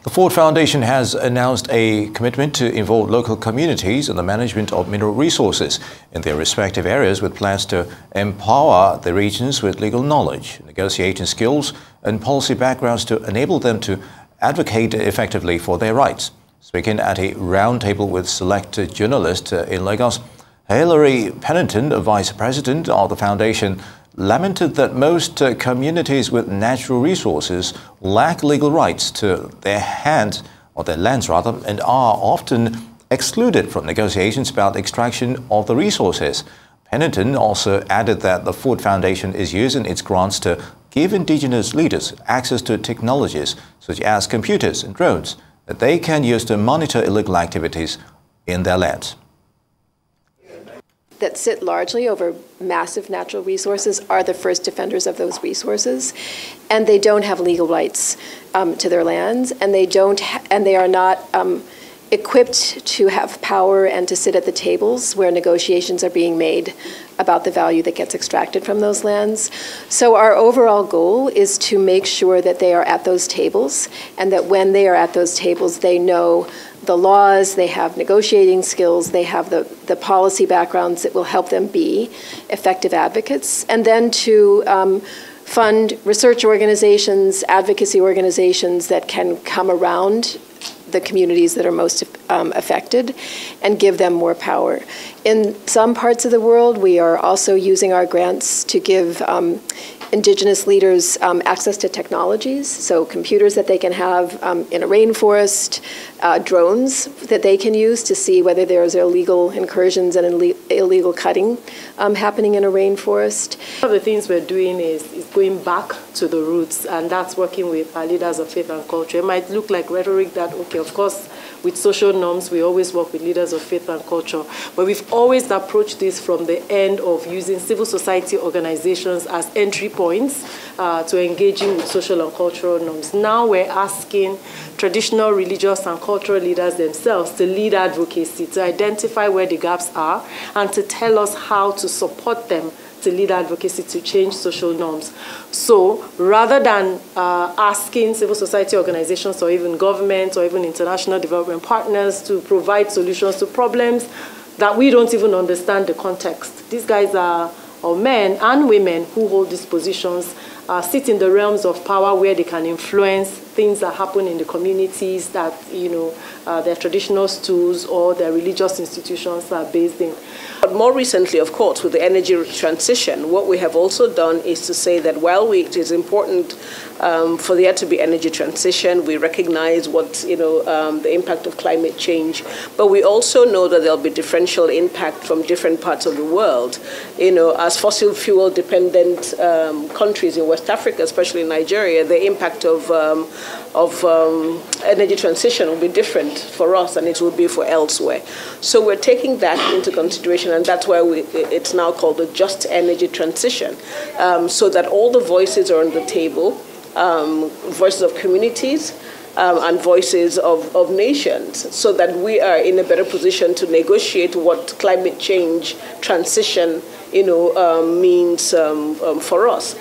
The Ford Foundation has announced a commitment to involve local communities in the management of mineral resources in their respective areas, with plans to empower the regions with legal knowledge, negotiating skills and policy backgrounds to enable them to advocate effectively for their rights. Speaking at a roundtable with select journalists in Lagos, Hilary Pennington, Vice President of the Foundation, lamented that most communities with natural resources lack legal rights to their hands, or their lands rather, and are often excluded from negotiations about extraction of the resources. Pennington also added that the Ford Foundation is using its grants to give indigenous leaders access to technologies such as computers and drones that they can use to monitor illegal activities in their lands. That sit largely over massive natural resources are the first defenders of those resources, and they don't have legal rights to their lands, and they are not equipped to have power and to sit at the tables where negotiations are being made about the value that gets extracted from those lands. So our overall goal is to make sure that they are at those tables, and that when they are at those tables, they know the laws, they have negotiating skills, they have the policy backgrounds that will help them be effective advocates, and then to fund research organizations, advocacy organizations that can come around the communities that are most affected and give them more power. In some parts of the world, we are also using our grants to give indigenous leaders access to technologies, so computers that they can have in a rainforest, drones that they can use to see whether there's illegal incursions and illegal cutting happening in a rainforest. One of the things we're doing is going back to the roots, and that's working with our leaders of faith and culture. It might look like rhetoric that, okay, of course, with social norms, we always work with leaders of faith and culture, but we've always approached this from the end of using civil society organizations as entry points to engaging with social and cultural norms. Now we're asking traditional religious and cultural leaders themselves to lead advocacy, to identify where the gaps are, and to tell us how to support them to lead advocacy to change social norms. So rather than asking civil society organizations or even governments or even international development partners to provide solutions to problems that we don't even understand the context, these guys are men and women who hold these positions, sit in the realms of power where they can influence things that happen in the communities that, their traditional stools or their religious institutions are based in. But more recently, of course, with the energy transition, what we have also done is to say that while it is important for there to be energy transition, we recognize what, the impact of climate change, but we also know that there'll be differential impact from different parts of the world. As fossil fuel dependent countries in West Africa, especially Nigeria, the impact of energy transition will be different for us than it will be for elsewhere. So we're taking that into consideration, and that's why it's now called the just energy transition, so that all the voices are on the table, voices of communities, and voices of nations, so that we are in a better position to negotiate what climate change transition means for us.